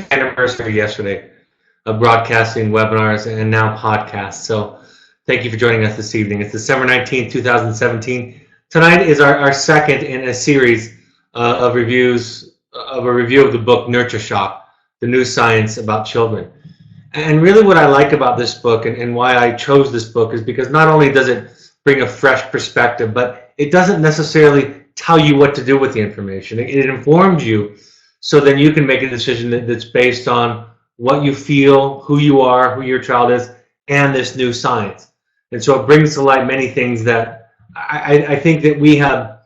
6th anniversary yesterday of broadcasting webinars and now podcasts. So thank you for joining us this evening. It's December 19th, 2017. Tonight is our second in a series of reviews of a review of the book Nurture Shock, the new science about children. And really what I like about this book and why I chose this book is because not only does it bring a fresh perspective, but it doesn't necessarily tell you what to do with the information. It informs you so then you can make a decision that's based on what you feel, who you are, who your child is, and this new science. And so it brings to light many things that I think that we have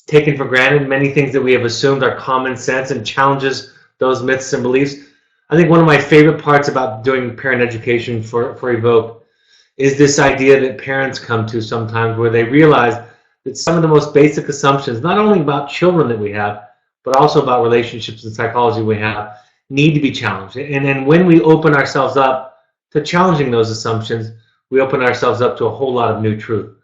taken for granted, many things that we have assumed are common sense, and challenges those myths and beliefs. I think one of my favorite parts about doing parent education for Evoke is this idea that parents come to sometimes where they realize that some of the most basic assumptions, not only about children that we have, but also about relationships and psychology we have, need to be challenged. And then when we open ourselves up to challenging those assumptions, we open ourselves up to a whole lot of new truth.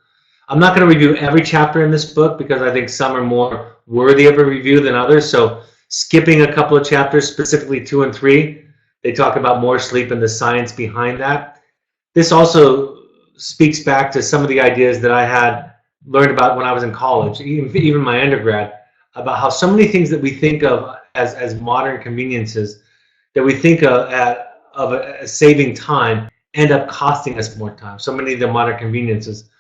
I'm not going to review every chapter in this book because I think some are more worthy of a review than others. So skipping a couple of chapters, specifically 2 and 3, they talk about more sleep and the science behind that. This also speaks back to some of the ideas that I had learned about when I was in college, even my undergrad, about how so many things that we think of as modern conveniences, that we think of saving time, end up costing us more time. So many of the modern conveniences.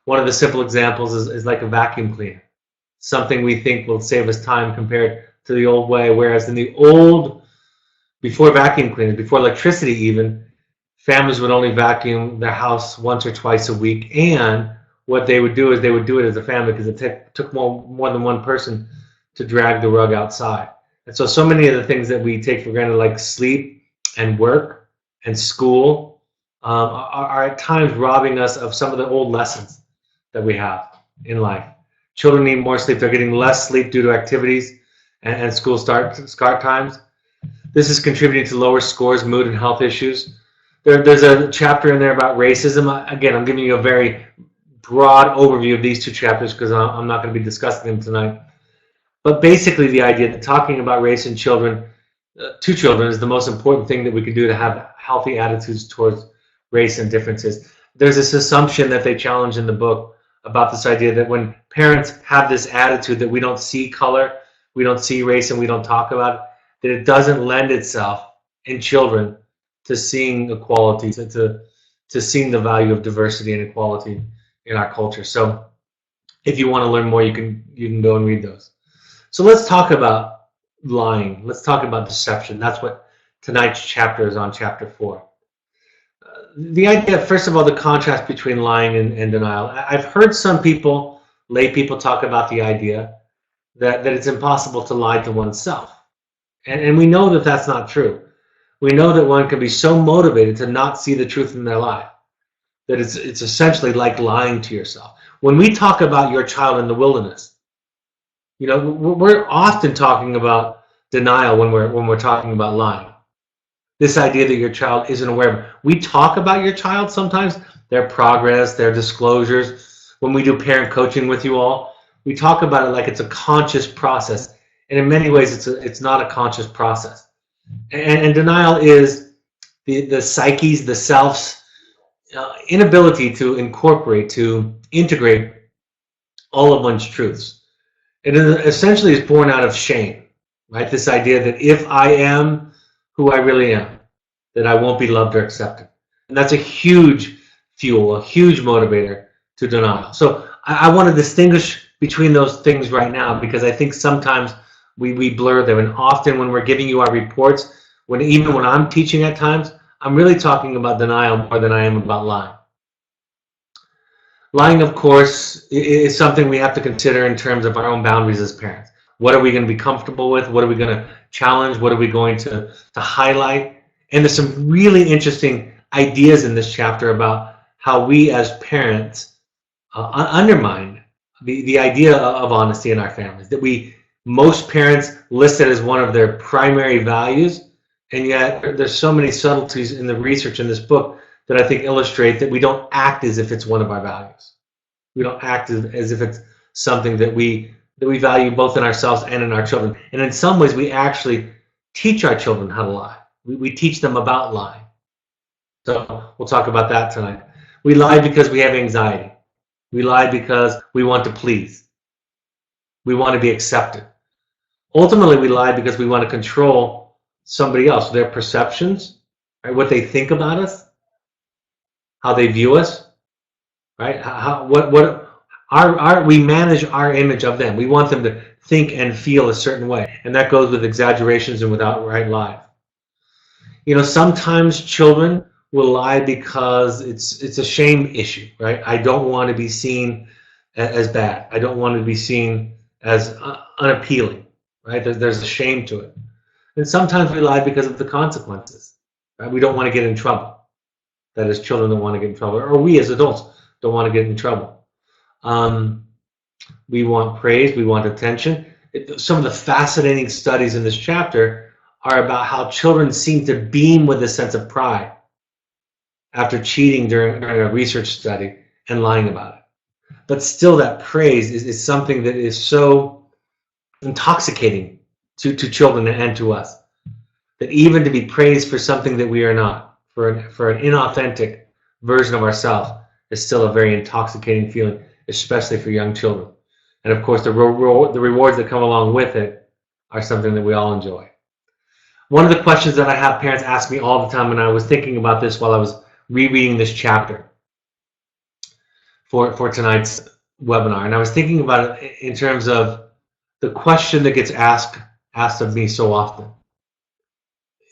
One of the simple examples is like a vacuum cleaner, something we think will save us time compared to the old way, whereas in the old, before vacuum cleaners, before electricity even, families would only vacuum their house once or twice a week, and what they would do is they would do it as a family because it took more than one person to drag the rug outside. And so many of the things that we take for granted, like sleep and work and school, are at times robbing us of some of the old lessons that we have in life. Children need more sleep. They're getting less sleep due to activities and school start times. This is contributing to lower scores, mood, and health issues. There's a chapter in there about racism. Again, I'm giving you a very broad overview of these two chapters because I'm not going to be discussing them tonight. But basically the idea that talking about race in children, to children, is the most important thing that we can do to have healthy attitudes towards race and differences. There's this assumption that they challenge in the book about this idea that when parents have this attitude that we don't see color, we don't see race, and we don't talk about it, that it doesn't lend itself in children to seeing equality, to seeing the value of diversity and equality in our culture. So if you want to learn more, you can go and read those. So let's talk about lying. Let's talk about deception. That's what tonight's chapter is on, chapter 4. The idea, first of all, the contrast between lying and denial. I've heard some people, lay people, talk about the idea that it's impossible to lie to oneself. And we know that that's not true. We know that one can be so motivated to not see the truth in their life that it's essentially like lying to yourself. When we talk about your child in the wilderness, you know, we're often talking about denial when we're talking about lying. This idea that your child isn't aware of it. We talk about your child sometimes, their progress, their disclosures. When we do parent coaching with you all, we talk about it like it's a conscious process. And in many ways, it's not a conscious process. And denial is the psyche's, the self's inability to incorporate, to integrate all of one's truths. It essentially is born out of shame, right? This idea that if I am who I really am, that I won't be loved or accepted. And that's a huge fuel, a huge motivator to denial. So I want to distinguish between those things right now because I think sometimes we blur them. And often when we're giving you our reports, even when I'm teaching at times, I'm really talking about denial more than I am about lying. Lying, of course, is something we have to consider in terms of our own boundaries as parents. What are we going to be comfortable with? What are we going to challenge? What are we going to highlight? And there's some really interesting ideas in this chapter about how we as parents undermine the idea of honesty in our families. That most parents list it as one of their primary values, and yet there's so many subtleties in the research in this book that I think illustrate that we don't act as if it's one of our values. We don't act as if it's something that we value both in ourselves and in our children. And in some ways, we actually teach our children how to lie. We teach them about lying. So we'll talk about that tonight. We lie because we have anxiety. We lie because we want to please. We want to be accepted. Ultimately, we lie because we want to control somebody else, their perceptions, right? What they think about us, how they view us, right? We manage our image of them. We want them to think and feel a certain way, and that goes with exaggerations and with outright lies. Sometimes children will lie because it's a shame issue, right? I don't want to be seen as bad. I don't want to be seen as unappealing, right? There's a shame to it. And sometimes we lie because of the consequences, right? We don't want to get in trouble. That is, children don't want to get in trouble, or we as adults don't want to get in trouble. We want praise, we want attention. Some of the fascinating studies in this chapter are about how children seem to beam with a sense of pride after cheating during a research study and lying about it. But still, that praise is something that is so intoxicating to children and to us, that even to be praised for something that we are not, for an inauthentic version of ourselves, is still a very intoxicating feeling, especially for young children. And of course, the rewards that come along with it are something that we all enjoy. One of the questions that I have parents ask me all the time, and I was thinking about this while I was rereading this chapter for tonight's webinar, and I was thinking about it in terms of the question that gets asked of me so often.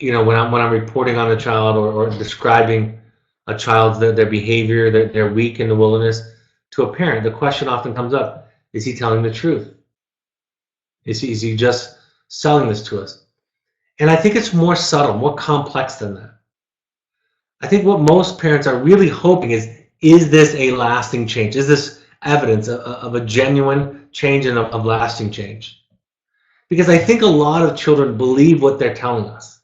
When I'm reporting on a child or describing a child's their behavior, their week in the wilderness to a parent, the question often comes up: is he telling the truth? Is he just selling this to us? And I think it's more subtle, more complex than that. I think what most parents are really hoping is this a lasting change? Is this evidence of a genuine change and of lasting change? Because I think a lot of children believe what they're telling us.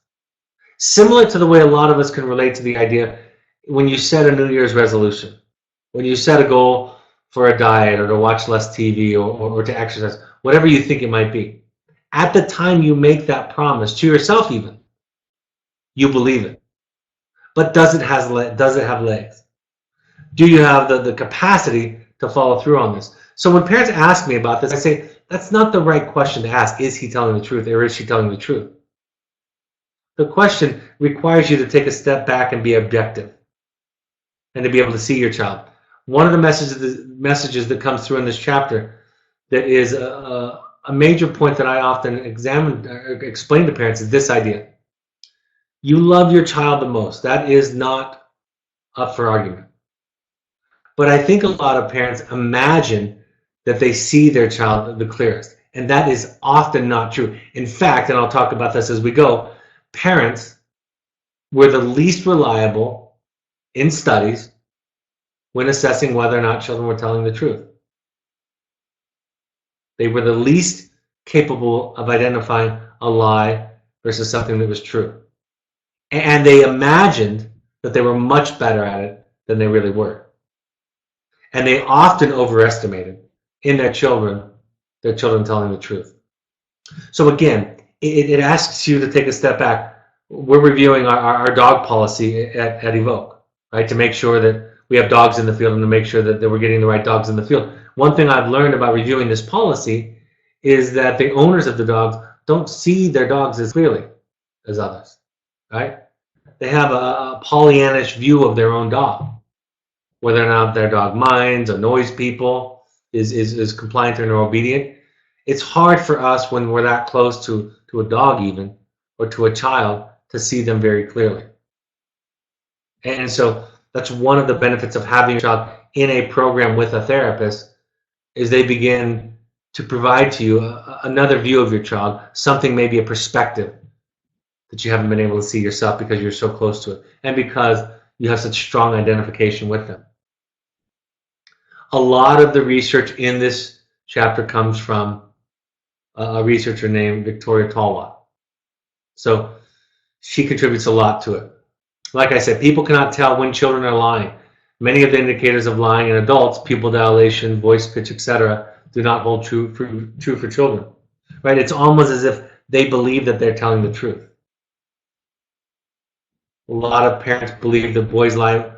Similar to the way a lot of us can relate to the idea when you set a New Year's resolution, when you set a goal for a diet or to watch less TV or to exercise, whatever you think it might be. At the time you make that promise to yourself even, you believe it. But does it have legs? Do you have the capacity to follow through on this? So when parents ask me about this, I say, that's not the right question to ask. Is he telling the truth, or is she telling the truth? The question requires you to take a step back and be objective and to be able to see your child. One of the messages that comes through in this chapter that is a major point that I often explain to parents is this idea. You love your child the most. That is not up for argument. But I think a lot of parents imagine that they see their child the clearest, and that is often not true. In fact, and I'll talk about this as we go, parents were the least reliable in studies when assessing whether or not children were telling the truth. They were the least capable of identifying a lie versus something that was true. And they imagined that they were much better at it than they really were. And they often overestimated in their children telling the truth. So again, it asks you to take a step back. We're reviewing our dog policy at Evoke, right? To make sure that we have dogs in the field and to make sure that we're getting the right dogs in the field. One thing I've learned about reviewing this policy is that the owners of the dogs don't see their dogs as clearly as others, right? They have a Pollyannish view of their own dog. Whether or not their dog minds, annoys people, is compliant or obedient. It's hard for us when we're that close to a dog even, or to a child, to see them very clearly. And so that's one of the benefits of having a child in a program with a therapist, is they begin to provide to you another view of your child, something, maybe a perspective that you haven't been able to see yourself because you're so close to it and because you have such strong identification with them. A lot of the research in this chapter comes from a researcher named Victoria Talwat. So she contributes a lot to it. Like I said, people cannot tell when children are lying. Many of the indicators of lying in adults, pupil dilation, voice pitch, etc., do not hold true for children. Right? It's almost as if they believe that they're telling the truth. A lot of parents believe that boys lie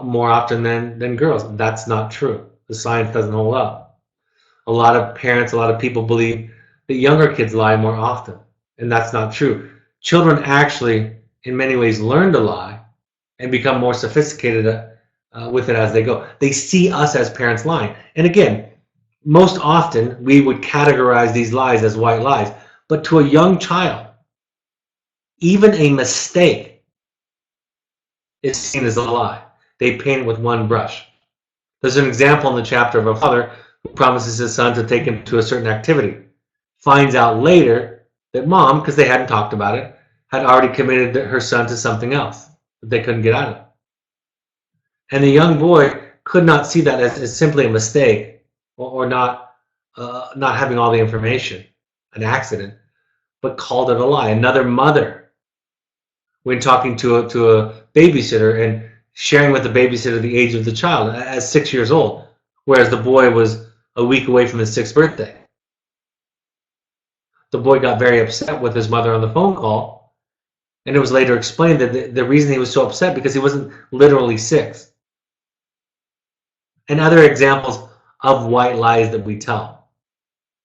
more often than girls. That's not true. The science doesn't hold up. A lot of parents, a lot of people believe that younger kids lie more often, and that's not true. Children actually, in many ways, learn to lie and become more sophisticated with it as they go. They see us as parents lying. And again, most often we would categorize these lies as white lies. But to a young child, even a mistake is seen as a lie. They paint it with one brush. There's an example in the chapter of a father who promises his son to take him to a certain activity. Finds out later that mom, because they hadn't talked about it, had already committed her son to something else that they couldn't get out of. And the young boy could not see that as simply a mistake or not having all the information, an accident, but called it a lie. Another mother, when talking to a babysitter and sharing with the babysitter the age of the child as 6 years old, whereas the boy was a week away from his 6th birthday. The boy got very upset with his mother on the phone call, and it was later explained that the reason he was so upset because he wasn't literally 6. And other examples of white lies that we tell.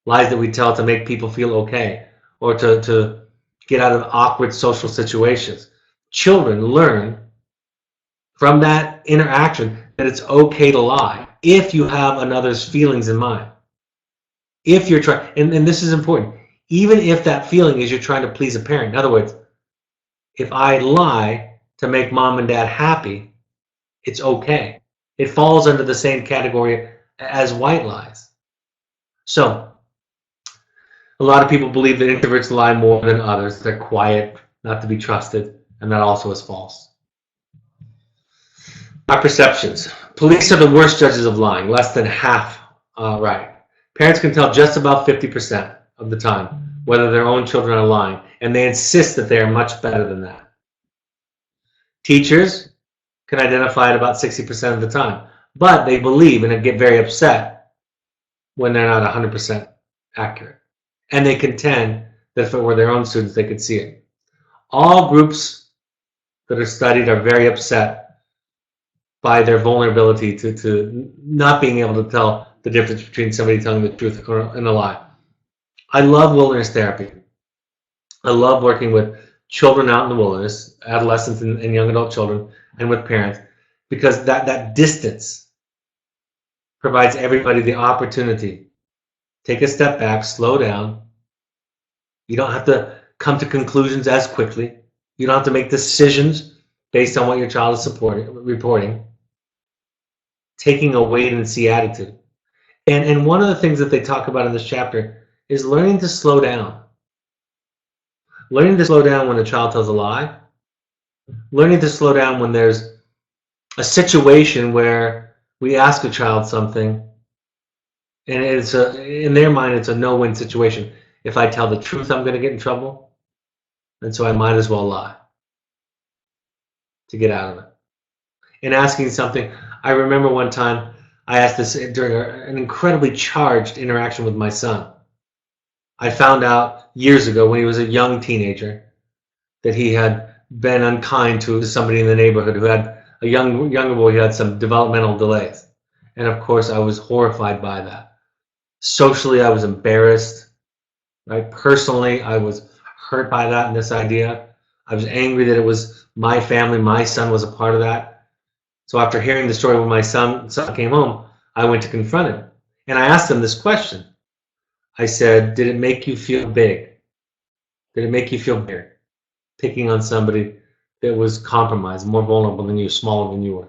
Lies that we tell to make people feel okay or to get out of awkward social situations. Children learn from that interaction that it's okay to lie if you have another's feelings in mind. If you're trying, and this is important, even if that feeling is you're trying to please a parent. In other words, if I lie to make mom and dad happy, it's okay. It falls under the same category as white lies. So, a lot of people believe that introverts lie more than others. They're quiet, not to be trusted, and that also is false. Our perceptions. Police are the worst judges of lying, less than half right. Parents can tell just about 50% of the time whether their own children are lying, and they insist that they are much better than that. Teachers can identify it about 60% of the time, but they believe and get very upset when they're not 100% accurate. And they contend that if it were their own students, they could see it. All groups that are studied are very upset by their vulnerability to not being able to tell the difference between somebody telling the truth and a lie. I love wilderness therapy. I love working with children out in the wilderness, adolescents and young adult children, and with parents, because that distance provides everybody the opportunity. Take a step back, slow down. You don't have to come to conclusions as quickly. You don't have to make decisions based on what your child is reporting. Taking a wait and see attitude. And one of the things that they talk about in this chapter is learning to slow down. Learning to slow down when a child tells a lie. Learning to slow down when there's a situation where we ask a child something and in their mind it's a no-win situation. If I tell the truth, I'm going to get in trouble, and so I might as well lie to get out of it. And asking something, I remember one time I asked this during an incredibly charged interaction with my son. I found out years ago when he was a young teenager that he had been unkind to somebody in the neighborhood who had a younger boy who had some developmental delays. And of course, I was horrified by that. Socially, I was embarrassed. Right? Personally, I was hurt by that and this idea. I was angry that it was my family, my son was a part of that. So after hearing the story when my son came home, I went to confront him. And I asked him this question. I said, did it make you feel big? Did it make you feel big? Picking on somebody that was compromised, more vulnerable than you, smaller than you were.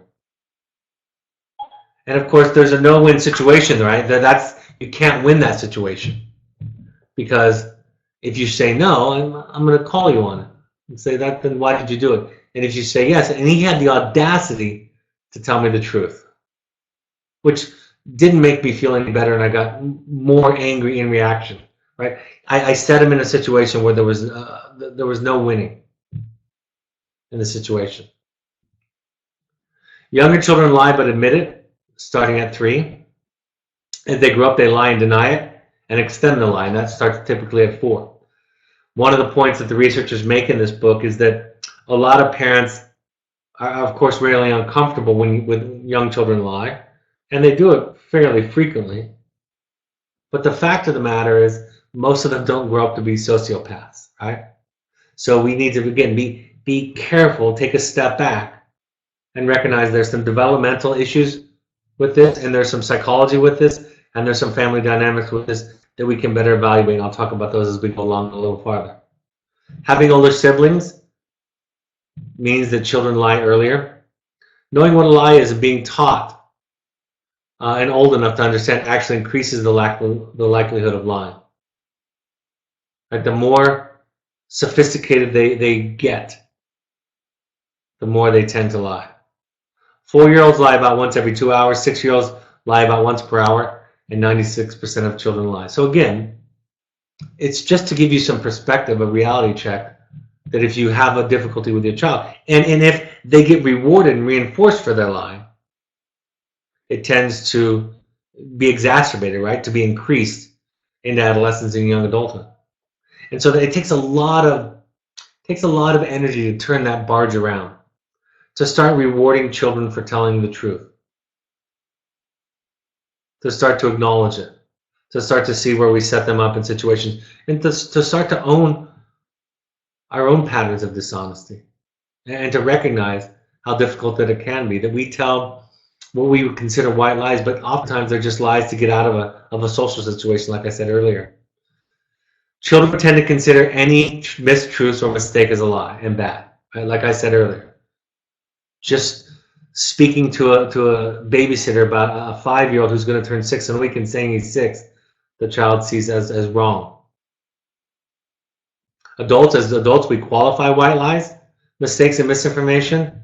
And of course, there's a no-win situation, right? You can't win that situation. Because if you say no, I'm going to call you on it and say that, then why did you do it? And if you say yes, and he had the audacity to tell me the truth, which didn't make me feel any better, and I got more angry in reaction. Right? I set him in a situation where there was no winning in the situation. Younger children lie but admit it, starting at 3. As they grow up, they lie and deny it, and extend the lie, and that starts typically at 4. One of the points that the researchers make in this book is that a lot of parents are, of course, really uncomfortable when young children lie, and they do it fairly frequently. But the fact of the matter is, most of them don't grow up to be sociopaths, right? So we need to, again, be careful, take a step back, and recognize there's some developmental issues with this, and there's some psychology with this, and there's some family dynamics with this that we can better evaluate. And I'll talk about those as we go along a little farther. Having older siblings means that children lie earlier. Knowing what a lie is and being taught and old enough to understand actually increases the likelihood of lying. Like the more sophisticated they get, the more they tend to lie. 4-year-olds lie about once every 2 hours. 6-year-olds lie about once per hour, and 96% of children lie. So again, it's just to give you some perspective, a reality check, that if you have a difficulty with your child, and if they get rewarded and reinforced for their lying, it tends to be exacerbated, right? To be increased into adolescence and young adulthood. And so it takes a lot of energy to turn that barge around, to start rewarding children for telling the truth, to start to acknowledge it, to start to see where we set them up in situations, and to start to own our own patterns of dishonesty, and to recognize how difficult that it can be, that we tell what we would consider white lies, but oftentimes they're just lies to get out of a social situation, like I said earlier. Children tend to consider any mistruth or mistake as a lie and bad, right? Like I said earlier. Just speaking to a babysitter about a 5-year-old who's going to turn 6 in a week and saying he's 6, the child sees as wrong. As adults, we qualify white lies, mistakes, and misinformation,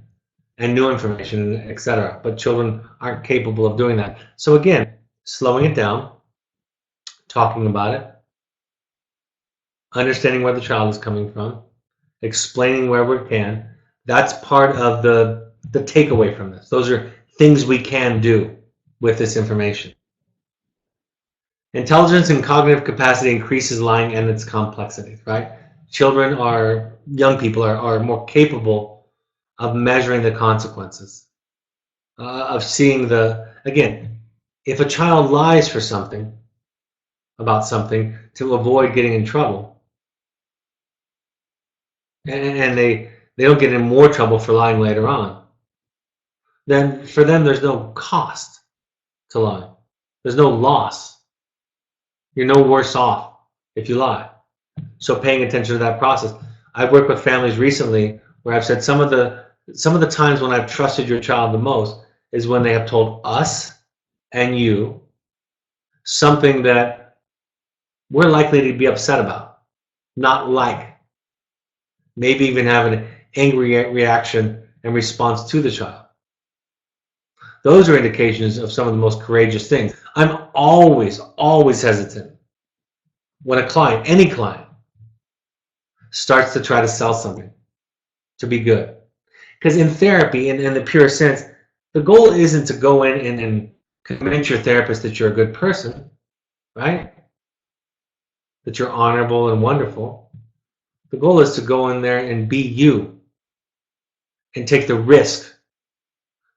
and new information, etc. But children aren't capable of doing that. So again, slowing it down, talking about it, understanding where the child is coming from, explaining where we can. That's part of the takeaway from this. Those are things we can do with this information. Intelligence and cognitive capacity increases lying and its complexity, right? Young people are more capable of measuring the consequences, of seeing again, if a child lies for something, about something to avoid getting in trouble, and they don't get in more trouble for lying later on, then for them there's no cost to lying. There's no loss. You're no worse off if you lie. So paying attention to that process. I've worked with families recently where I've said some of the times when I've trusted your child the most is when they have told us and you something that we're likely to be upset about, not like. Maybe even have an angry reaction and response to the child. Those are indications of some of the most courageous things. I'm always hesitant when any client, starts to try to sell something to be good. Because in therapy, in the pure sense, the goal isn't to go in and convince your therapist that you're a good person, right? That you're honorable and wonderful. The goal is to go in there and be you and take the risk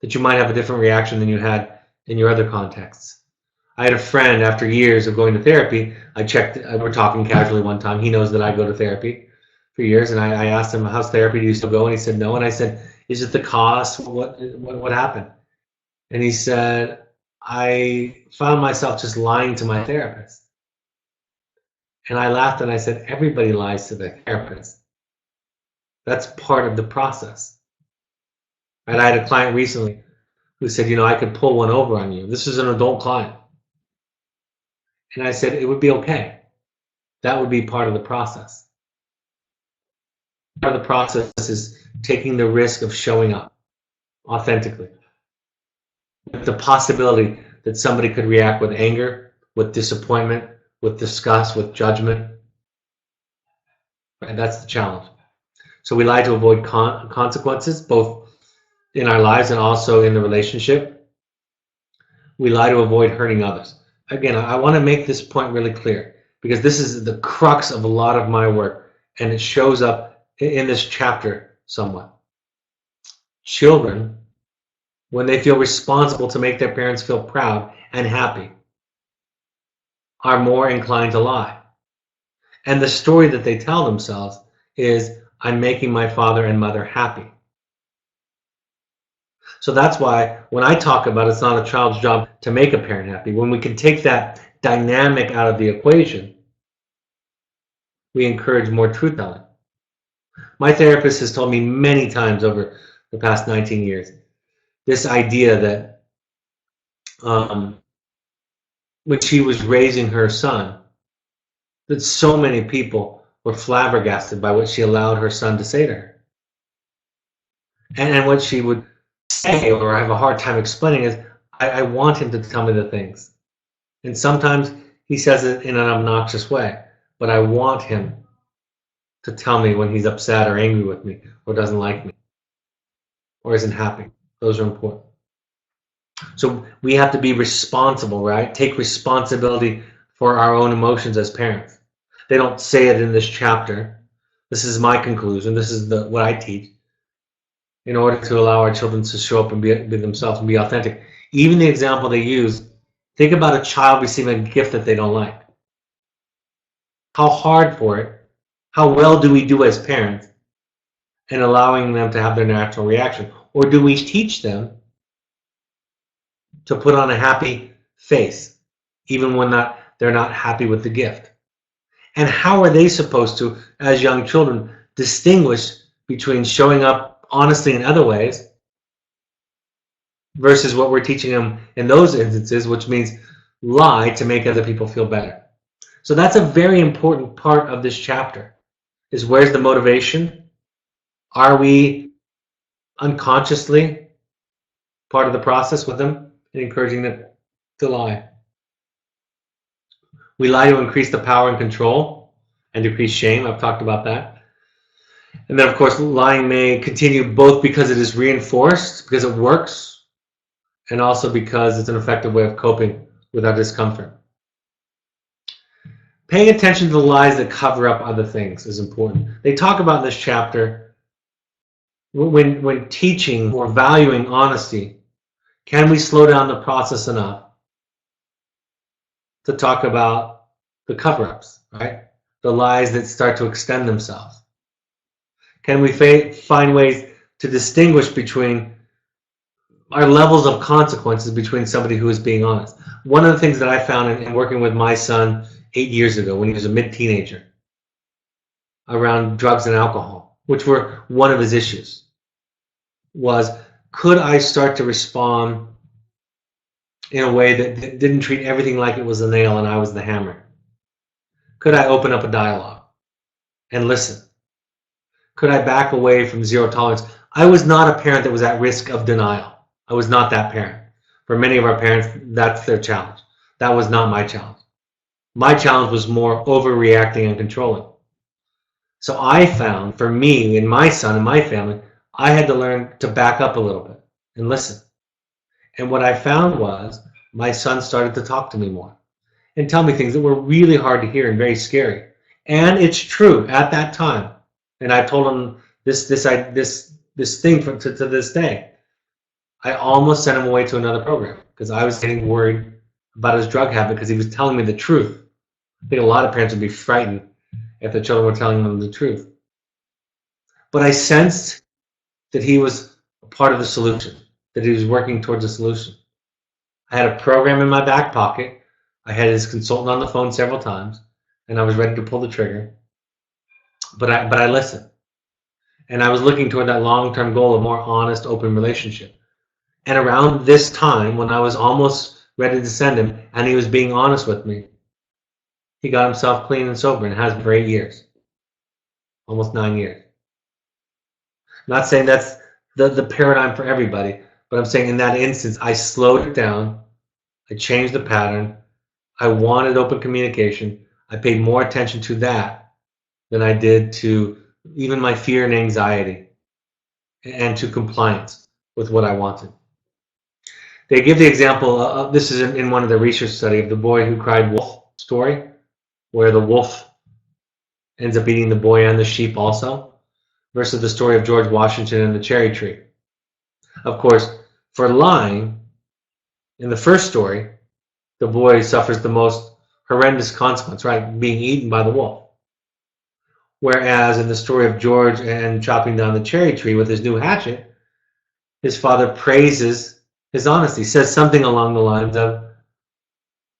that you might have a different reaction than you had in your other contexts. I had a friend, after years of going to therapy, we're talking casually one time. He knows that I go to therapy for years, and I asked him, how's therapy? Do you still go? And he said, no. And I said, is it the cost? What happened? And he said, I found myself just lying to my therapist. And I laughed and I said, everybody lies to their therapist. That's part of the process. And I had a client recently who said, I could pull one over on you. This is an adult client. And I said, it would be okay. That would be part of the process. Part of the process is taking the risk of showing up authentically, with the possibility that somebody could react with anger, with disappointment, with disgust, with judgment. Right? That's the challenge. So we lie to avoid consequences, both in our lives and also in the relationship. We lie to avoid hurting others. Again, I want to make this point really clear, because this is the crux of a lot of my work, and it shows up in this chapter somewhat. Children, when they feel responsible to make their parents feel proud and happy, are more inclined to lie. And the story that they tell themselves is, I'm making my father and mother happy. So that's why when I talk about it's not a child's job to make a parent happy, when we can take that dynamic out of the equation, we encourage more truth telling. My therapist has told me many times over the past 19 years this idea that when she was raising her son, that so many people were flabbergasted by what she allowed her son to say to her. And what she would say, or I have a hard time explaining, is, I want him to tell me the things. And sometimes he says it in an obnoxious way, but I want him to tell me when he's upset or angry with me or doesn't like me or isn't happy. Those are important. So we have to be responsible, right? Take responsibility for our own emotions as parents. They don't say it in this chapter. This is my conclusion. This is what I teach. In order to allow our children to show up and be themselves and be authentic. Even the example they use, think about a child receiving a gift that they don't like. How hard for it, how well do we do as parents in allowing them to have their natural reaction? Or do we teach them to put on a happy face, even when they're not happy with the gift? And how are they supposed to, as young children, distinguish between showing up honestly in other ways versus what we're teaching them in those instances, which means lie to make other people feel better? So that's a very important part of this chapter, is where's the motivation? Are we unconsciously part of the process with them and encouraging them to lie? We lie to increase the power and control and decrease shame. I've talked about that. And then, of course, lying may continue both because it is reinforced, because it works, and also because it's an effective way of coping with our discomfort. Paying attention to the lies that cover up other things is important. They talk about in this chapter, when teaching or valuing honesty, can we slow down the process enough to talk about the cover-ups, right? The lies that start to extend themselves. Can we find ways to distinguish between our levels of consequences between somebody who is being honest? One of the things that I found in working with my son 8 years ago when he was a mid-teenager around drugs and alcohol, which were one of his issues, was, could I start to respond in a way that didn't treat everything like it was a nail and I was the hammer? Could I open up a dialogue and listen? Could I back away from zero tolerance? I was not a parent that was at risk of denial. I was not that parent. For many of our parents, that's their challenge. That was not my challenge. My challenge was more overreacting and controlling. So I found, for me and my son and my family, I had to learn to back up a little bit and listen. And what I found was my son started to talk to me more and tell me things that were really hard to hear and very scary. And it's true at that time. And I told him this thing to this day. I almost sent him away to another program because I was getting worried about his drug habit because he was telling me the truth. I think a lot of parents would be frightened if the children were telling them the truth. But I sensed that he was a part of the solution, that he was working towards a solution. I had a program in my back pocket. I had his consultant on the phone several times, and I was ready to pull the trigger. But I listened. And I was looking toward that long-term goal of more honest, open relationship. And around this time, when I was almost ready to send him, and he was being honest with me, he got himself clean and sober and has for 8 years. Almost 9 years. I'm not saying that's the paradigm for everybody, but I'm saying in that instance, I slowed it down. I changed the pattern. I wanted open communication. I paid more attention to that than I did to even my fear and anxiety and to compliance with what I wanted. They give the example, this is in one of the research study, of the boy who cried wolf story, where the wolf ends up eating the boy and the sheep also, versus the story of George Washington and the cherry tree. Of course, for lying, in the first story, the boy suffers the most horrendous consequence, right? Being eaten by the wolf. Whereas in the story of George and chopping down the cherry tree with his new hatchet, his father praises his honesty, says something along the lines of,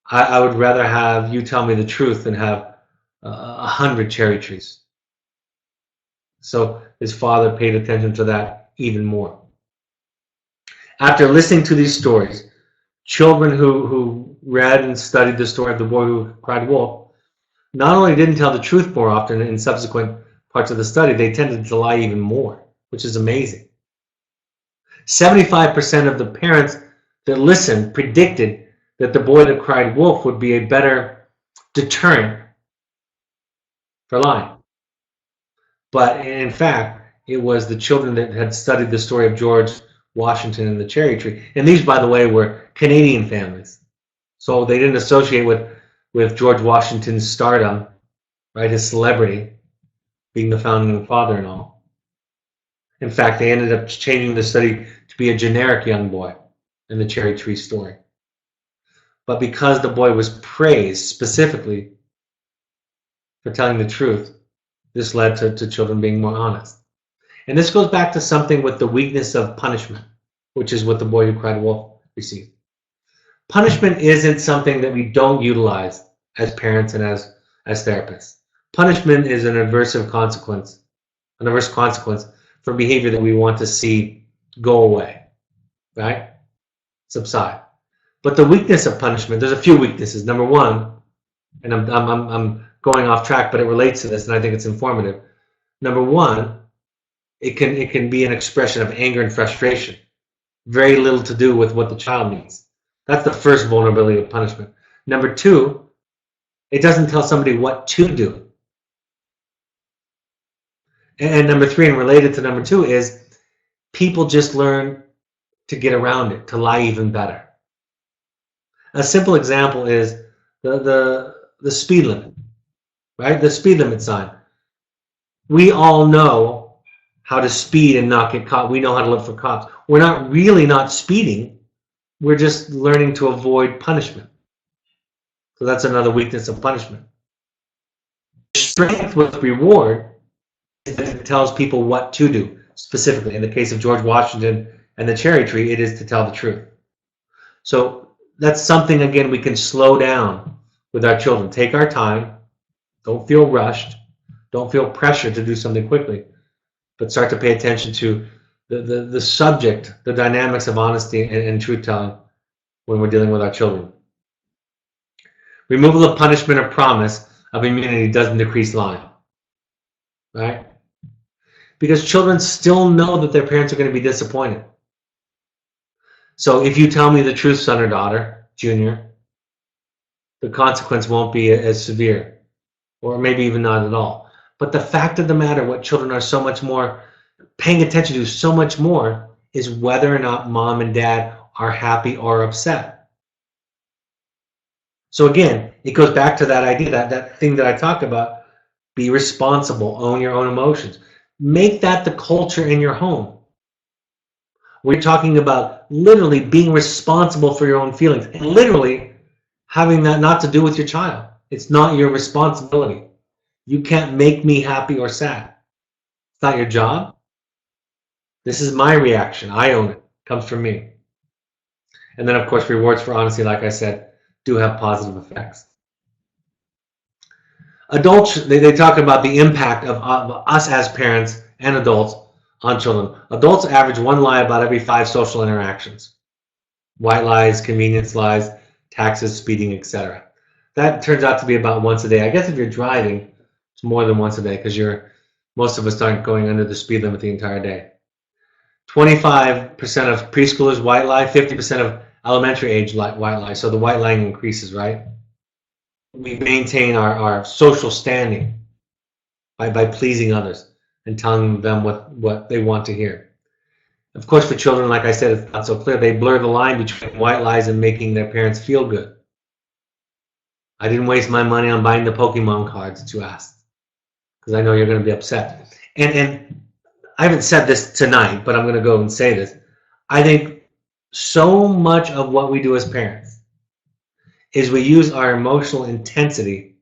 I would rather have you tell me the truth than have 100 cherry trees. So his father paid attention to that even more. After listening to these stories, children who read and studied the story of the boy who cried wolf not only didn't tell the truth more often in subsequent parts of the study, they tended to lie even more, which is amazing. 75% of the parents that listened predicted that the boy that cried wolf would be a better deterrent for lying. But in fact, it was the children that had studied the story of George Washington and the cherry tree. And these, by the way, were Canadian families. So they didn't associate with George Washington's stardom, right, his celebrity, being the founding father and all. In fact, they ended up changing the study to be a generic young boy in the cherry tree story. But because the boy was praised specifically for telling the truth, this led to children being more honest. And this goes back to something with the weakness of punishment, which is what the boy who cried wolf received. Punishment isn't something that we don't utilize as parents and as therapists. Punishment is an adverse consequence for behavior that we want to see go away, right? Subside. But the weakness of punishment, there's a few weaknesses. Number one, and I'm going off track, but it relates to this, and I think it's informative. Number one, it can be an expression of anger and frustration. Very little to do with what the child needs. That's the first vulnerability of punishment. Number two, it doesn't tell somebody what to do. And number three, and related to number two, is people just learn to get around it, to lie even better. A simple example is the speed limit, right? The speed limit sign. We all know how to speed and not get caught. We know how to look for cops. We're not really not speeding. We're just learning to avoid punishment. So that's another weakness of punishment. Strength with reward is that it tells people what to do. Specifically, in the case of George Washington and the cherry tree, it is to tell the truth. So that's something, again, we can slow down with our children. Take our time. Don't feel rushed. Don't feel pressured to do something quickly. But start to pay attention to the subject, the dynamics of honesty and truth-telling when we're dealing with our children. Removal of punishment or promise of immunity doesn't decrease lying, right? Because children still know that their parents are going to be disappointed. So if you tell me the truth, son or daughter, junior, the consequence won't be as severe, or maybe even not at all. But the fact of the matter, what children are so much more paying attention to so much more is whether or not mom and dad are happy or upset. So again, it goes back to that idea, that thing that I talked about, be responsible, own your own emotions. Make that the culture in your home. We're talking about literally being responsible for your own feelings and literally having that not to do with your child. It's not your responsibility. You can't make me happy or sad. It's not your job. This is my reaction. I own it. It comes from me. And then, of course, rewards for honesty, like I said, do have positive effects. Adults, they talk about the impact of us as parents and adults on children. Adults average one lie about every 5 social interactions. White lies, convenience lies, taxes, speeding, etc. That turns out to be about once a day. I guess if you're driving, it's more than once a day because most of us aren't going under the speed limit the entire day. 25% of preschoolers white lie, 50% of elementary age white lie. So the white lying increases, right? We maintain our social standing by pleasing others and telling them what they want to hear. Of course, for children, like I said, it's not so clear. They blur the line between white lies and making their parents feel good. I didn't waste my money on buying the Pokemon cards that you asked. because I know you're going to be upset. And I haven't said this tonight, but I'm going to go and say this. I think so much of what we do as parents is we use our emotional intensity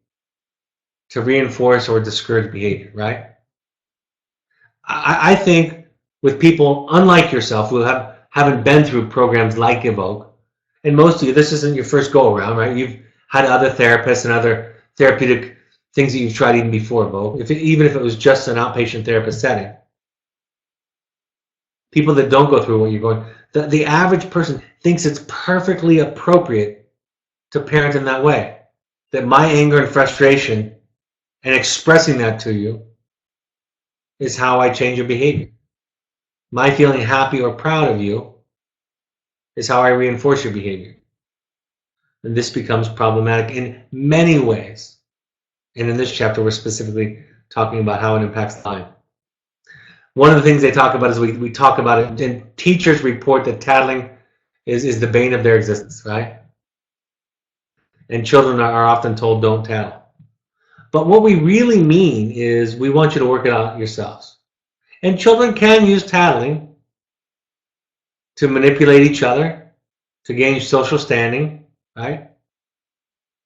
to reinforce or discourage behavior, right? I think with people unlike yourself who haven't been through programs like Evoke, and most of you, this isn't your first go around, right? You've had other therapists and other therapeutic things that you've tried even before Evoke, even if it was just an outpatient therapist setting. People that don't go through what you're going, the average person thinks it's perfectly appropriate to parent in that way. That my anger and frustration and expressing that to you is how I change your behavior. My feeling happy or proud of you is how I reinforce your behavior. And this becomes problematic in many ways. And in this chapter, we're specifically talking about how it impacts the mind. One of the things they talk about is we talk about it, and teachers report that tattling is the bane of their existence, right? And children are often told don't tattle. But what we really mean is we want you to work it out yourselves. And children can use tattling to manipulate each other, to gain social standing, right?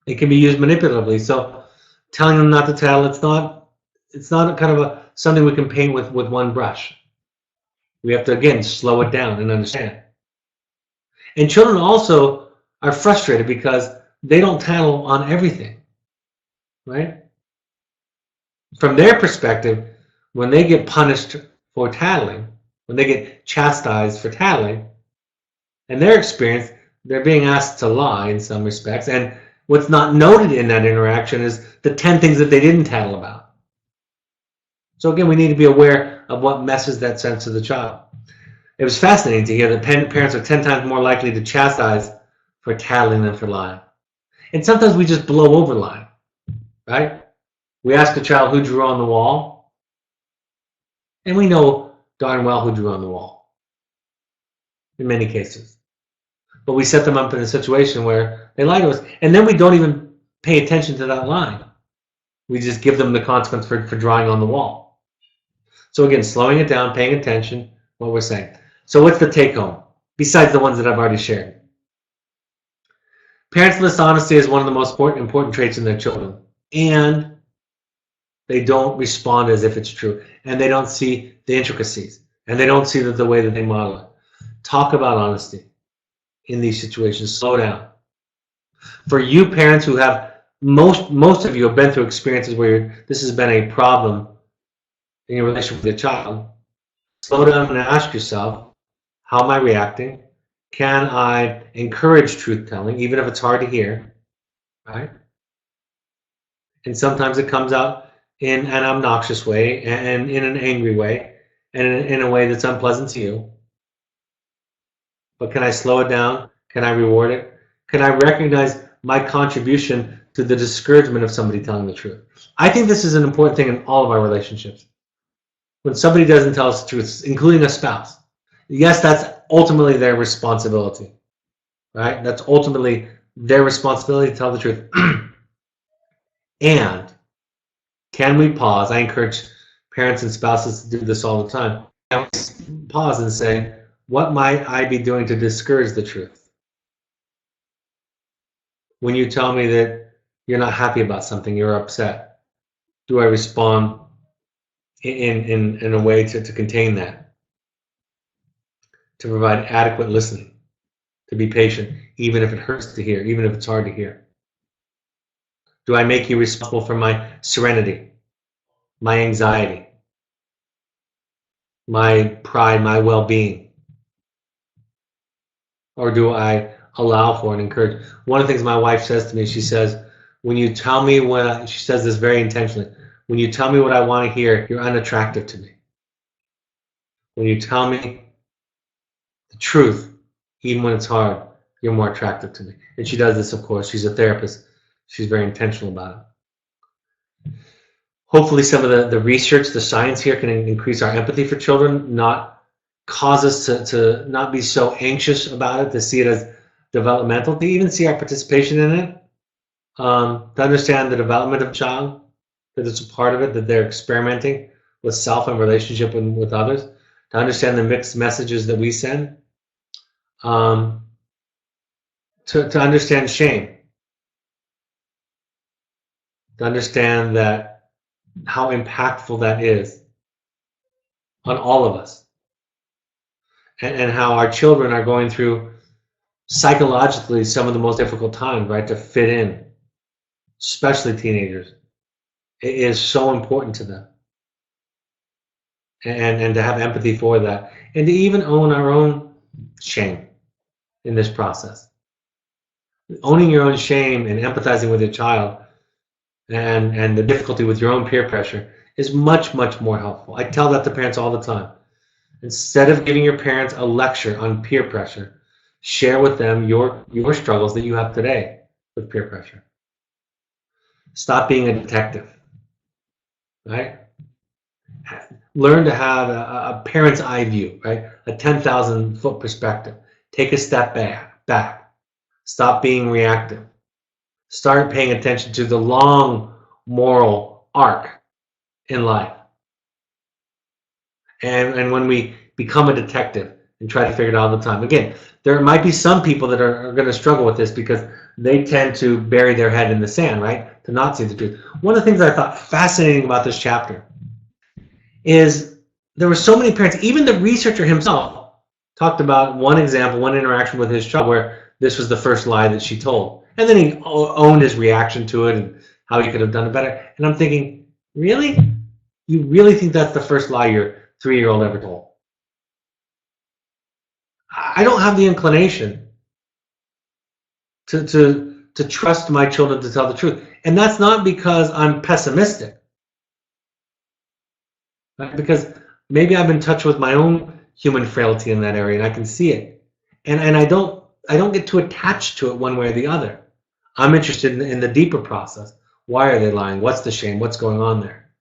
It can be used manipulatively. So telling them not to tattle, it's not kind of something we can paint with one brush. We have to, again, slow it down and understand. And children also are frustrated because they don't tattle on everything, right? From their perspective, when they get punished for tattling, when they get chastised for tattling, in their experience, they're being asked to lie in some respects. And what's not noted in that interaction is the 10 things that they didn't tattle about. So again, we need to be aware of what messes that sense of the child. It was fascinating to hear that parents are 10 times more likely to chastise for tattling than for lying. And sometimes we just blow over lying, right? We ask a child who drew on the wall, and we know darn well who drew on the wall in many cases. But we set them up in a situation where they lie to us, and then we don't even pay attention to that line. We just give them the consequence for drawing on the wall. So again, slowing it down, paying attention, what we're saying. So what's the take home, besides the ones that I've already shared? Parents list honesty as one of the most important traits in their children, and they don't respond as if it's true, and they don't see the intricacies, and they don't see the way that they model it. Talk about honesty in these situations. Slow down. For you parents who have, most of you have been through experiences where this has been a problem in your relationship with your child, slow down and ask yourself, how am I reacting? Can I encourage truth-telling, even if it's hard to hear, right? And sometimes it comes out in an obnoxious way and in an angry way and in a way that's unpleasant to you. But can I slow it down? Can I reward it? Can I recognize my contribution to the discouragement of somebody telling the truth? I think this is an important thing in all of our relationships. When somebody doesn't tell us the truth, including a spouse, yes, that's ultimately their responsibility, right? That's ultimately their responsibility to tell the truth. And can we pause? I encourage parents and spouses to do this all the time. Pause and say, what might I be doing to discourage the truth? When you tell me that you're not happy about something, you're upset, do I respond in a way to contain that? To provide adequate listening, to be patient, even if it hurts to hear, even if it's hard to hear. Do I make you responsible for my serenity, my anxiety, my pride, my well-being? Or do I allow for and encourage? One of the things my wife says to me, she says, when you tell me what, she says this very intentionally, when you tell me what I want to hear, you're unattractive to me. When you tell me the truth, even when it's hard, you're more attractive to me. And she does this, of course. She's a therapist. She's very intentional about it. Hopefully some of the research, the science here can increase our empathy for children, not cause us to not be so anxious about it, to see it as developmental, to even see our participation in it, to understand the development of a child, that it's a part of it, that they're experimenting with self and relationship with others, to understand the mixed messages that we send, um, to understand shame, to understand that how impactful that is on all of us, and how our children are going through psychologically some of the most difficult times, right, to fit in, especially teenagers. It is so important to them, and to have empathy for that, and to even own our own shame in this process. Owning your own shame and empathizing with your child, and the difficulty with your own peer pressure is much, much more helpful. I tell that to parents all the time. Instead of giving your parents a lecture on peer pressure, share with them your struggles that you have today with peer pressure. Stop being a detective, right? Learn to have a parent's eye view, right? A 10,000 foot perspective. Take a step back. Stop being reactive. Start paying attention to the long moral arc in life. And when we become a detective and try to figure it out all the time, again, there might be some people that are going to struggle with this because they tend to bury their head in the sand, right? To not see the truth. One of the things I thought fascinating about this chapter is there were so many parents, even the researcher himself talked about one example, one interaction with his child where this was the first lie that she told. And then he owned his reaction to it and how he could have done it better. And I'm thinking, really? You really think that's the first lie your 3-year-old ever told? I don't have the inclination to trust my children to tell the truth. And that's not because I'm pessimistic. Right? Because maybe I've been in touch with my own human frailty in that area and I can see it. And I don't get too attached to it one way or the other. I'm interested in the deeper process. Why are they lying? What's the shame? What's going on there?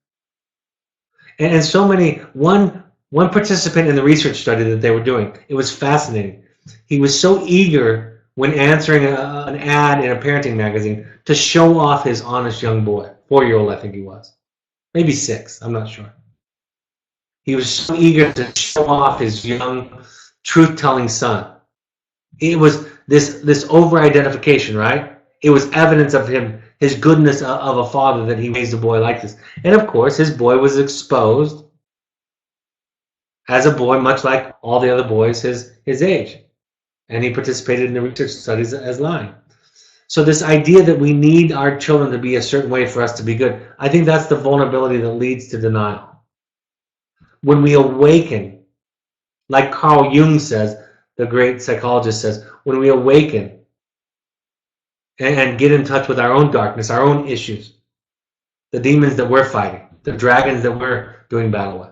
And so many, one participant in the research study that they were doing, it was fascinating. He was so eager when answering an ad in a parenting magazine to show off his honest young boy, 4-year-old I think he was, maybe 6, I'm not sure. He was so eager to show off his young, truth-telling son. It was this over-identification, right? It was evidence of him, his goodness of a father, that he raised a boy like this. And of course, his boy was exposed as a boy, much like all the other boys his age. And he participated in the research studies as lying. So this idea that we need our children to be a certain way for us to be good, I think that's the vulnerability that leads to denial. When we awaken, like Carl Jung says, the great psychologist says, when we awaken and get in touch with our own darkness, our own issues, the demons that we're fighting, the dragons that we're doing battle with,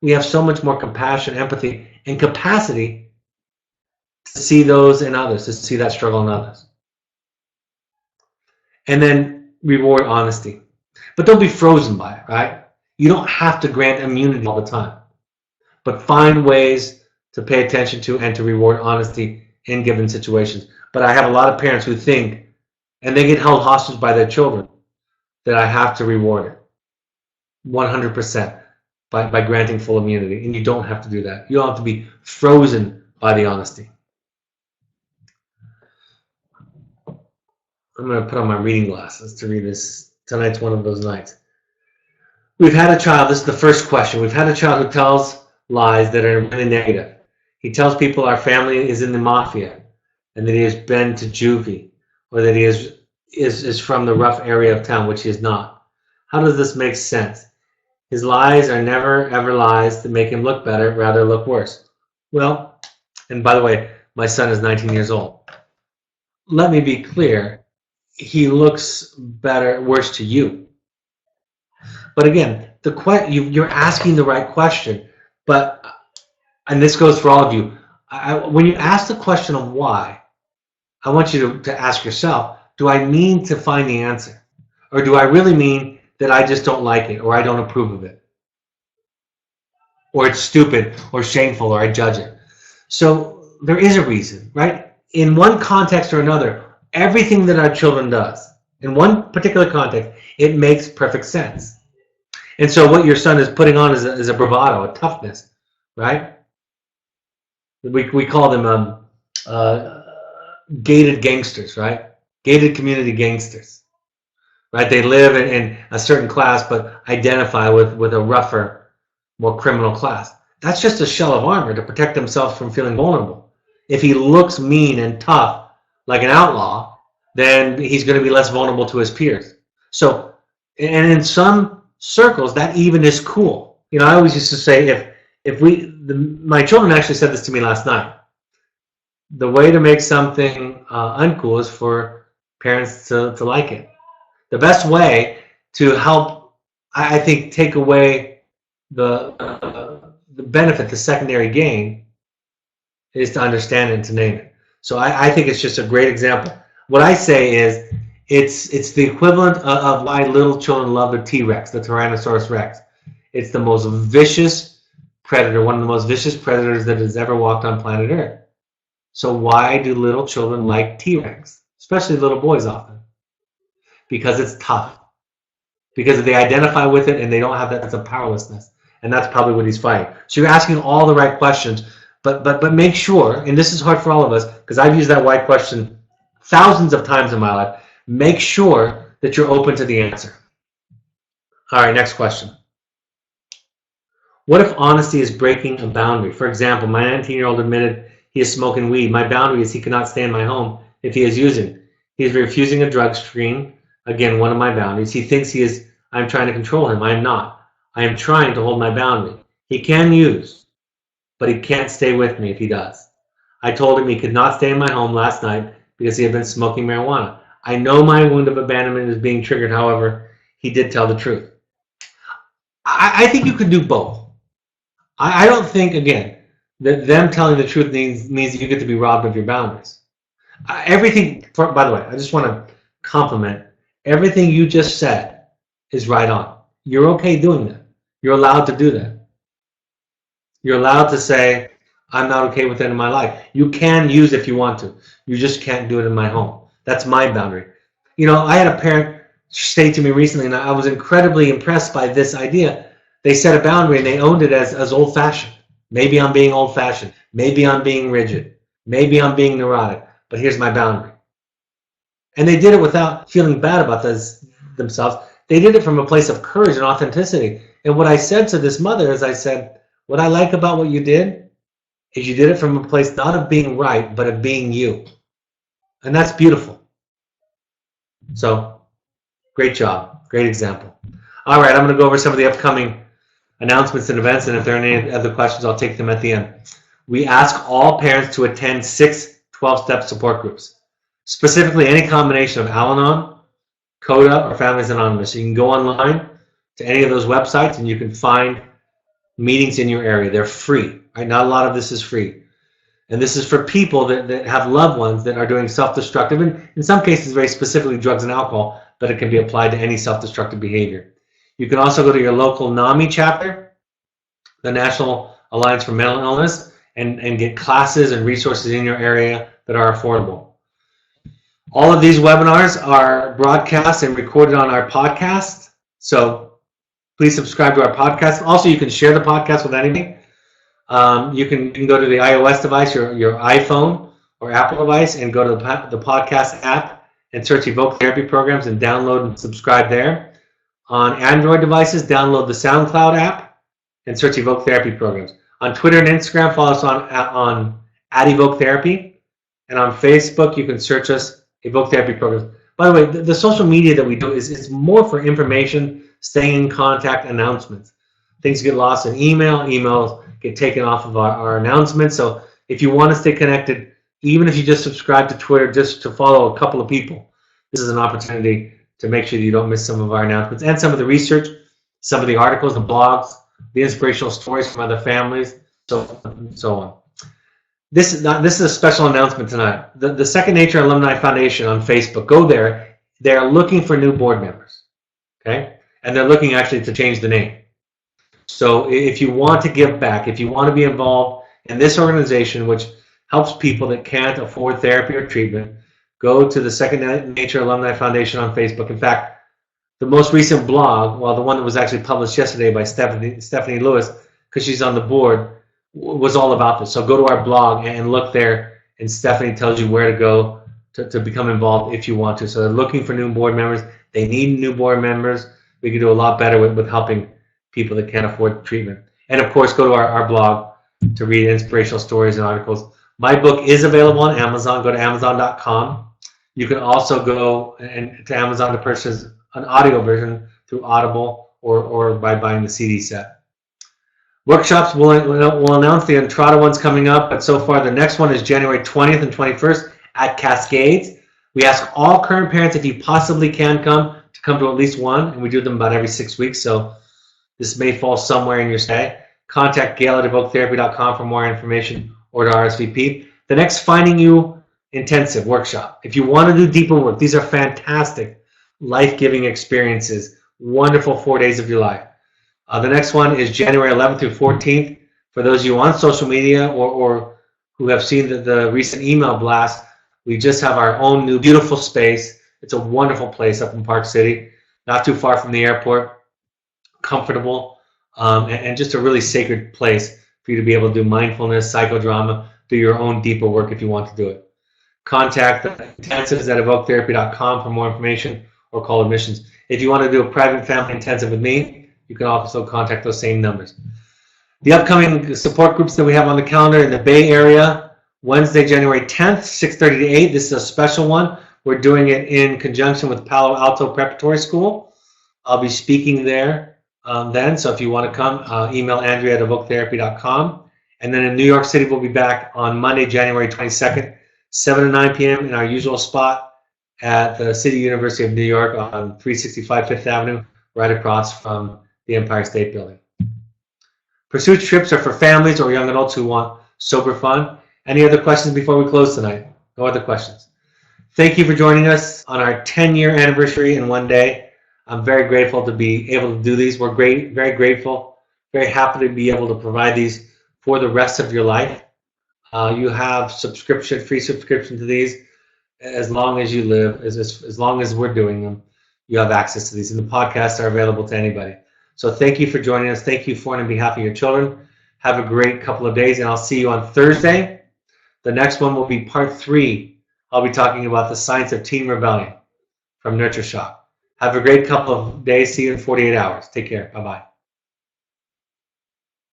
we have so much more compassion, empathy, and capacity to see those in others, to see that struggle in others. And then reward honesty. But don't be frozen by it, right? You don't have to grant immunity all the time. But find ways to pay attention to and to reward honesty in given situations. But I have a lot of parents who think, and they get held hostage by their children, that I have to reward it 100% by granting full immunity. And you don't have to do that. You don't have to be frozen by the honesty. I'm going to put on my reading glasses to read this. Tonight's one of those nights. We've had a child, this is the first question. We've had a child who tells lies that are really negative. He tells people our family is in the mafia and that he has been to juvie, or that he is from the rough area of town, which he is not. How does this make sense? His lies are never, ever lies that make him look better, rather look worse. Well, and by the way, my son is 19 years old. Let me be clear. He looks worse to you. But again, you're asking the right question. But, and this goes for all of you, when you ask the question of why, I want you to ask yourself, do I mean to find the answer? Or do I really mean that I just don't like it, or I don't approve of it? Or it's stupid, or shameful, or I judge it? So there is a reason, right? In one context or another, everything that our children does, In one particular context, it makes perfect sense. And so what your son is putting on is a bravado, a toughness, right? We call them uh, gated gangsters, right? Gated community gangsters, right? They live in a certain class but identify with a rougher, more criminal class. That's just a shell of armor to protect themselves from feeling vulnerable. If he looks mean and tough like an outlaw, then he's going to be less vulnerable to his peers. So, and in some circles, that even is cool. You know, I always used to say my children actually said this to me last night. The way to make something uncool is for parents to like it. The best way to help, I think, take away the benefit, the secondary gain, is to understand it and to name it. So I think it's just a great example. What I say is it's the equivalent of why little children love the T-Rex, the Tyrannosaurus Rex. It's the most vicious predator, one of the most vicious predators that has ever walked on planet Earth. So why do little children like T-Rex, especially little boys often? Because it's tough. Because they identify with it and they don't have that sense of powerlessness. And that's probably what he's fighting. So you're asking all the right questions, but make sure, and this is hard for all of us, because I've used that why question thousands of times in my life, make sure that you're open to the answer. All right, next question. What if honesty is breaking a boundary? For example, my 19-year-old admitted he is smoking weed. My boundary is he cannot stay in my home if he is using. He is refusing a drug screen. Again, one of my boundaries. He thinks I'm trying to control him. I am not. I am trying to hold my boundary. He can use, but he can't stay with me if he does. I told him he could not stay in my home last night because he had been smoking marijuana. I know my wound of abandonment is being triggered. However, he did tell the truth. I think you could do both. I don't think, again, that them telling the truth means that you get to be robbed of your boundaries. By the way, I just want to compliment everything you just said is right on. You're okay doing that. You're allowed to do that. You're allowed to say, I'm not okay with that in my life. You can use if you want to. You just can't do it in my home. That's my boundary. You know, I had a parent say to me recently, and I was incredibly impressed by this idea. They set a boundary and they owned it as old-fashioned. Maybe I'm being old-fashioned. Maybe I'm being rigid. Maybe I'm being neurotic. But here's my boundary. And they did it without feeling bad about themselves. They did it from a place of courage and authenticity. And what I said to this mother is I said, what I like about what you did is you did it from a place not of being right, but of being you. And that's beautiful. So, great job. Great example. All right, I'm going to go over some of the upcoming announcements and events, and if there are any other questions, I'll take them at the end. We ask all parents to attend 6 12-step support groups, specifically any combination of Al-Anon, CODA, or Families Anonymous. You can go online to any of those websites and you can find meetings in your area. They're free. Right? Not a lot of this is free. And this is for people that have loved ones that are doing self-destructive, and in some cases very specifically drugs and alcohol, but it can be applied to any self-destructive behavior. You can also go to your local NAMI chapter, the National Alliance for Mental Illness, and get classes and resources in your area that are affordable. All of these webinars are broadcast and recorded on our podcast, so please subscribe to our podcast. Also, you can share the podcast with anybody. You can go to the iOS device, your iPhone or Apple device, and go to the podcast app and search Evoke Therapy Programs and download and subscribe there. On Android devices, download the SoundCloud app and search Evoke Therapy Programs. On Twitter and Instagram, follow us on @Evoke Therapy. And on Facebook, you can search us, Evoke Therapy Programs. By the way, the social media that we do is more for information, staying in contact, announcements. Things get lost in emails get taken off of our announcements. So if you want to stay connected, even if you just subscribe to Twitter just to follow a couple of people, this is an opportunity to make sure that you don't miss some of our announcements and some of the research, some of the articles, the blogs, the inspirational stories from other families, so on. This is a special announcement tonight. The Second Nature Alumni Foundation on Facebook, go there. They're looking for new board members, okay? And they're looking actually to change the name. So if you want to give back, if you want to be involved in this organization, which helps people that can't afford therapy or treatment, go to the Second Nature Alumni Foundation on Facebook. In fact, the most recent blog, well, the one that was actually published yesterday by Stephanie Lewis, because she's on the board, was all about this. So go to our blog and look there, and Stephanie tells you where to go to become involved if you want to. So they're looking for new board members. They need new board members. We can do a lot better with helping people that can't afford treatment. And of course, go to our blog to read inspirational stories and articles. My book is available on Amazon. Go to Amazon.com. You can also go to Amazon to purchase an audio version through Audible or by buying the CD set. Workshops, we'll announce the Entrada ones coming up, but so far the next one is January 20th and 21st at Cascades. We ask all current parents, if you possibly can come to at least one, and we do them about every 6 weeks, so this may fall somewhere in your stay. Contact Gail at evoketherapy.com for more information or to RSVP. The next Finding You Intensive workshop. If you want to do deeper work, these are fantastic, life-giving experiences, wonderful 4 days of your life. The next one is January 11th through 14th. For those of you on social media or who have seen the recent email blast, we just have our own new beautiful space. It's a wonderful place up in Park City, not too far from the airport, comfortable, and just a really sacred place for you to be able to do mindfulness, psychodrama, do your own deeper work if you want to do it. Contact the intensives at evoketherapy.com for more information or call admissions. If you want to do a private family intensive with me, you can also contact those same numbers. The upcoming support groups that we have on the calendar in the Bay Area, Wednesday, January 10th, 6:30 to 8. This is a special one. We're doing it in conjunction with Palo Alto Preparatory School. I'll be speaking there then, so if you want to come, email Andrea at evoketherapy.com. And then in New York City, we'll be back on Monday, January 22nd, 7 to 9 p.m. in our usual spot at the City University of New York on 365 Fifth Avenue, right across from the Empire State Building. Pursuit trips are for families or young adults who want sober fun. Any other questions before we close tonight? No other questions. Thank you for joining us on our 10-year anniversary in one day. I'm very grateful to be able to do these. We're very grateful, very happy to be able to provide these for the rest of your life. You have free subscription to these as long as you live, as long as we're doing them. You have access to these, and the podcasts are available to anybody. So thank you for joining us. Thank you for on behalf of your children. Have a great couple of days, and I'll see you on Thursday. The next one will be part 3. I'll be talking about the science of teen rebellion from Nurture Shock. Have a great couple of days. See you in 48 hours. Take care. Bye-bye.